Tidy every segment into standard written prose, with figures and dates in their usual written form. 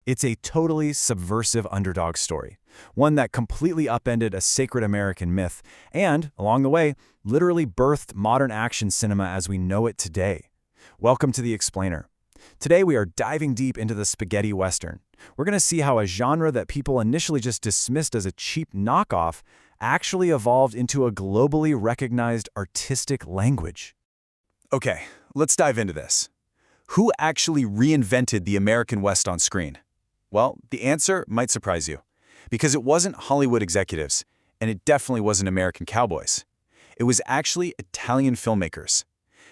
It's a totally subversive underdog story, one that completely upended a sacred American myth and, along the way, literally birthed modern action cinema as we know it today. Welcome to The Explainer. Today we are diving deep into the spaghetti western. We're going to see how a genre that people initially just dismissed as a cheap knockoff actually evolved into a globally recognized artistic language. Okay, let's dive into this. Who actually reinvented the American West on screen? Well, the answer might surprise you, because it wasn't Hollywood executives, and it definitely wasn't American cowboys. It was actually Italian filmmakers.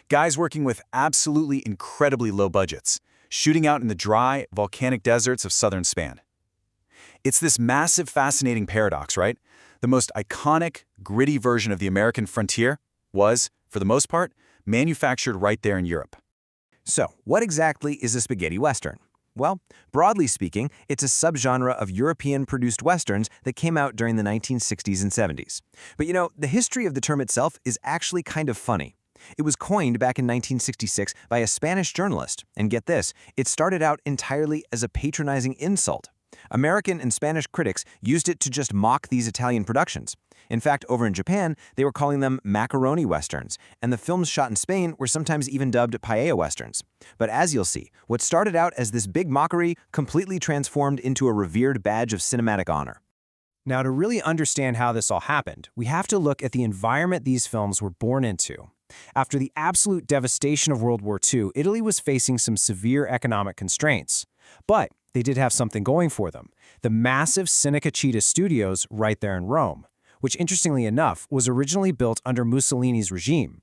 Guys working with absolutely incredibly low budgets, shooting out in the dry, volcanic deserts of southern Spain. It's this massive, fascinating paradox, right? The most iconic, gritty version of the American frontier was, for the most part, manufactured right there in Europe. So, what exactly is a spaghetti western? Well, broadly speaking, it's a subgenre of European-produced westerns that came out during the 1960s and 70s. But the history of the term itself is actually kind of funny. It was coined back in 1966 by a Spanish journalist, and get this, it started out entirely as a patronizing insult. American and Spanish critics used it to just mock these Italian productions. In fact, over in Japan, they were calling them macaroni westerns, and the films shot in Spain were sometimes even dubbed paella westerns. But as you'll see, what started out as this big mockery completely transformed into a revered badge of cinematic honor. Now, to really understand how this all happened, we have to look at the environment these films were born into. After the absolute devastation of World War II, Italy was facing some severe economic constraints. But they did have something going for them: the massive Cinecittà studios right there in Rome, which interestingly enough was originally built under Mussolini's regime.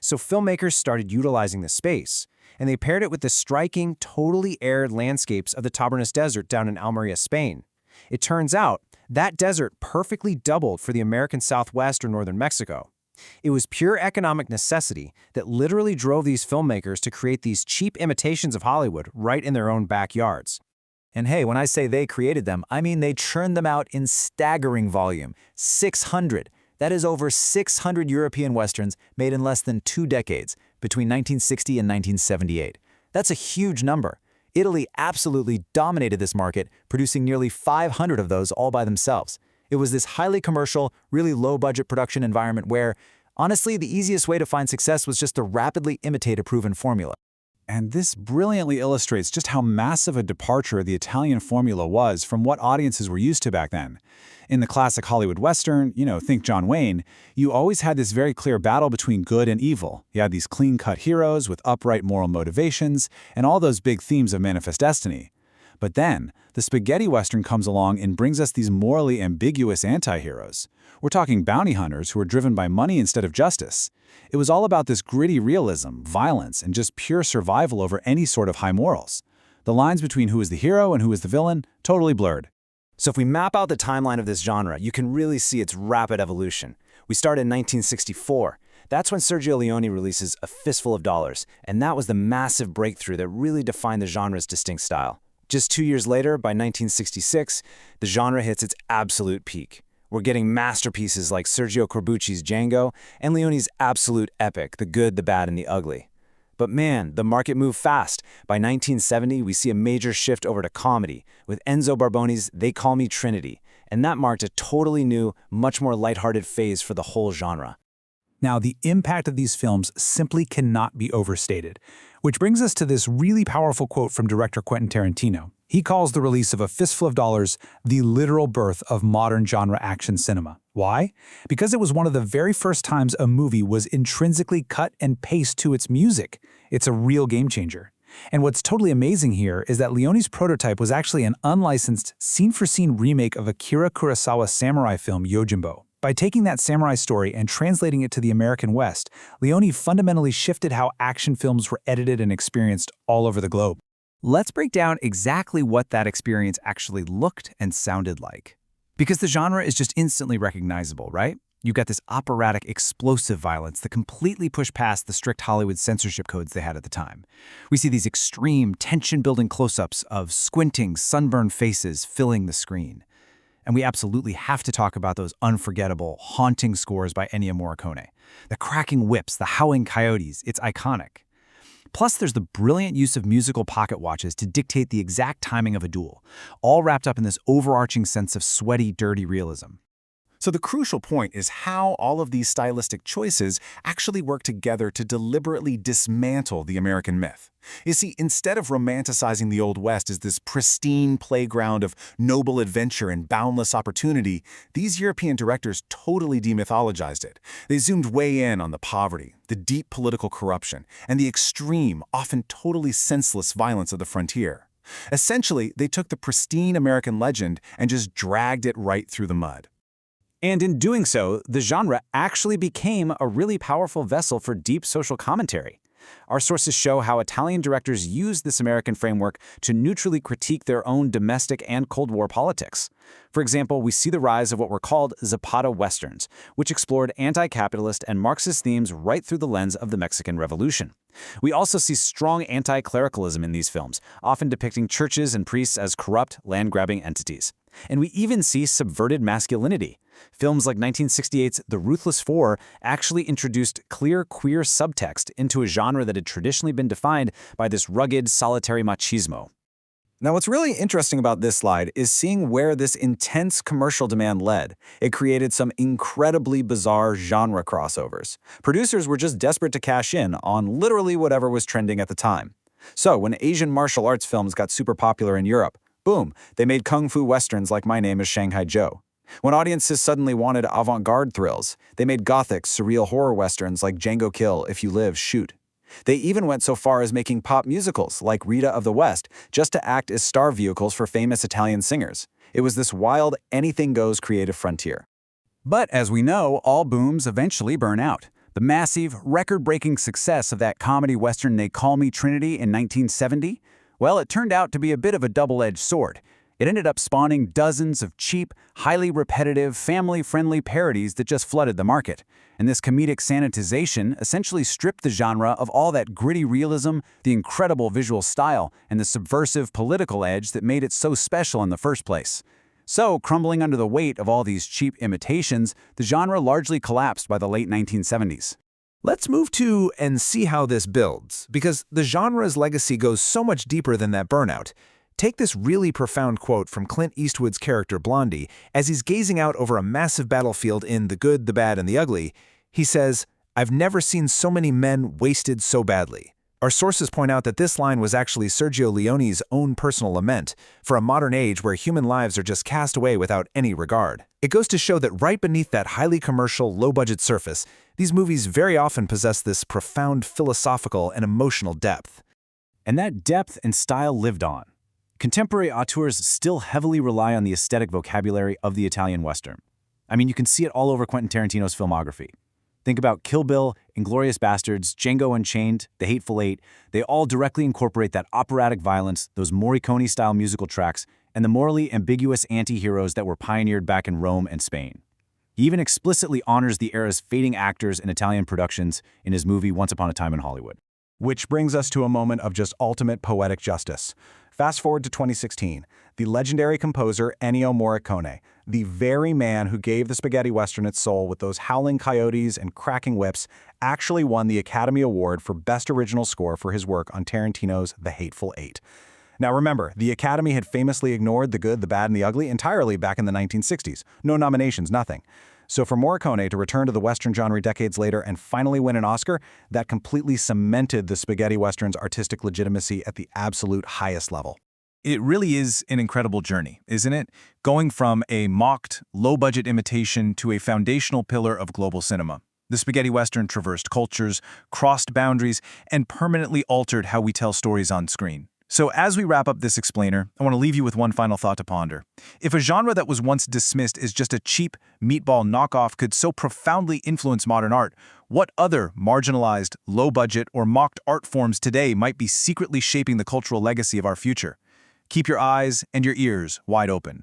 So filmmakers started utilizing the space, and they paired it with the striking, totally arid landscapes of the Tabernas Desert down in Almeria, Spain. It turns out that desert perfectly doubled for the American Southwest or northern Mexico. It was pure economic necessity that literally drove these filmmakers to create these cheap imitations of Hollywood right in their own backyards. And hey, when I say they created them, I mean they churned them out in staggering volume. 600. That is over 600 European westerns made in less than 2 decades, between 1960 and 1978. That's a huge number. Italy absolutely dominated this market, producing nearly 500 of those all by themselves. It was this highly commercial, really low-budget production environment where, honestly, the easiest way to find success was just to rapidly imitate a proven formula. And this brilliantly illustrates just how massive a departure the Italian formula was from what audiences were used to back then. In the classic Hollywood Western, think John Wayne, you always had this very clear battle between good and evil. You had these clean-cut heroes with upright moral motivations and all those big themes of manifest destiny. But then, the spaghetti western comes along and brings us these morally ambiguous antiheroes. We're talking bounty hunters who are driven by money instead of justice. It was all about this gritty realism, violence, and just pure survival over any sort of high morals. The lines between who is the hero and who is the villain totally blurred. So if we map out the timeline of this genre, you can really see its rapid evolution. We start in 1964. That's when Sergio Leone releases A Fistful of Dollars, and that was the massive breakthrough that really defined the genre's distinct style. Just 2 years later, by 1966, the genre hits its absolute peak. We're getting masterpieces like Sergio Corbucci's Django and Leone's absolute epic, The Good, the Bad, and the Ugly. But man, the market moved fast. By 1970, we see a major shift over to comedy, with Enzo Barboni's They Call Me Trinity, and that marked a totally new, much more lighthearted phase for the whole genre. Now, the impact of these films simply cannot be overstated, which brings us to this really powerful quote from director Quentin Tarantino. He calls the release of A Fistful of Dollars the literal birth of modern genre action cinema. Why? Because it was one of the very first times a movie was intrinsically cut and paced to its music. It's a real game changer. And what's totally amazing here is that Leone's prototype was actually an unlicensed, scene-for-scene remake of Akira Kurosawa's samurai film Yojimbo. By taking that samurai story and translating it to the American West, Leone fundamentally shifted how action films were edited and experienced all over the globe. Let's break down exactly what that experience actually looked and sounded like. Because the genre is just instantly recognizable, right? You got this operatic, explosive violence that completely pushed past the strict Hollywood censorship codes they had at the time. We see these extreme, tension-building close-ups of squinting, sunburned faces filling the screen. And we absolutely have to talk about those unforgettable, haunting scores by Ennio Morricone. The cracking whips, the howling coyotes, it's iconic. Plus, there's the brilliant use of musical pocket watches to dictate the exact timing of a duel, all wrapped up in this overarching sense of sweaty, dirty realism. So the crucial point is how all of these stylistic choices actually work together to deliberately dismantle the American myth. You see, instead of romanticizing the Old West as this pristine playground of noble adventure and boundless opportunity, these European directors totally demythologized it. They zoomed way in on the poverty, the deep political corruption, and the extreme, often totally senseless violence of the frontier. Essentially, they took the pristine American legend and just dragged it right through the mud. And in doing so, the genre actually became a really powerful vessel for deep social commentary. Our sources show how Italian directors used this American framework to neutrally critique their own domestic and Cold War politics. For example, we see the rise of what were called Zapata Westerns, which explored anti-capitalist and Marxist themes right through the lens of the Mexican Revolution. We also see strong anti-clericalism in these films, often depicting churches and priests as corrupt, land-grabbing entities. And we even see subverted masculinity. Films like 1968's The Ruthless Four actually introduced clear queer subtext into a genre that had traditionally been defined by this rugged, solitary machismo. Now, what's really interesting about this slide is seeing where this intense commercial demand led. It created some incredibly bizarre genre crossovers. Producers were just desperate to cash in on literally whatever was trending at the time. So, when Asian martial arts films got super popular in Europe, boom, they made kung fu westerns like My Name is Shanghai Joe. When audiences suddenly wanted avant-garde thrills, they made gothic, surreal horror westerns like Django Kill, If You Live, Shoot. They even went so far as making pop musicals like Rita of the West just to act as star vehicles for famous Italian singers. It was this wild, anything-goes creative frontier. But as we know, all booms eventually burn out. The massive, record-breaking success of that comedy western They Call Me Trinity in 1970, well, it turned out to be a bit of a double-edged sword. It ended up spawning dozens of cheap, highly repetitive, family-friendly parodies that just flooded the market. And this comedic sanitization essentially stripped the genre of all that gritty realism, the incredible visual style, and the subversive political edge that made it so special in the first place. So, crumbling under the weight of all these cheap imitations, the genre largely collapsed by the late 1970s. Let's move to and see how this builds, because the genre's legacy goes so much deeper than that burnout. Take this really profound quote from Clint Eastwood's character Blondie as he's gazing out over a massive battlefield in The Good, the Bad, and the Ugly. He says, "I've never seen so many men wasted so badly." Our sources point out that this line was actually Sergio Leone's own personal lament for a modern age where human lives are just cast away without any regard. It goes to show that right beneath that highly commercial, low-budget surface, these movies very often possess this profound philosophical and emotional depth. And that depth and style lived on. Contemporary auteurs still heavily rely on the aesthetic vocabulary of the Italian Western. I mean, you can see it all over Quentin Tarantino's filmography. Think about Kill Bill, Inglourious Basterds, Django Unchained, The Hateful Eight. They all directly incorporate that operatic violence, those Morricone-style musical tracks, and the morally ambiguous anti-heroes that were pioneered back in Rome and Spain. He even explicitly honors the era's fading actors in Italian productions in his movie Once Upon a Time in Hollywood. Which brings us to a moment of just ultimate poetic justice. Fast forward to 2016, the legendary composer Ennio Morricone, the very man who gave the spaghetti western its soul with those howling coyotes and cracking whips, actually won the Academy Award for Best Original Score for his work on Tarantino's The Hateful Eight. Now remember, the Academy had famously ignored The Good, the Bad, and the Ugly entirely back in the 1960s. No nominations, nothing. So for Morricone to return to the Western genre decades later and finally win an Oscar, that completely cemented the spaghetti western's artistic legitimacy at the absolute highest level. It really is an incredible journey, isn't it? Going from a mocked, low-budget imitation to a foundational pillar of global cinema. The spaghetti western traversed cultures, crossed boundaries, and permanently altered how we tell stories on screen. So as we wrap up this explainer, I want to leave you with one final thought to ponder. If a genre that was once dismissed as just a cheap, meatball knockoff could so profoundly influence modern art, what other marginalized, low-budget, or mocked art forms today might be secretly shaping the cultural legacy of our future? Keep your eyes and your ears wide open.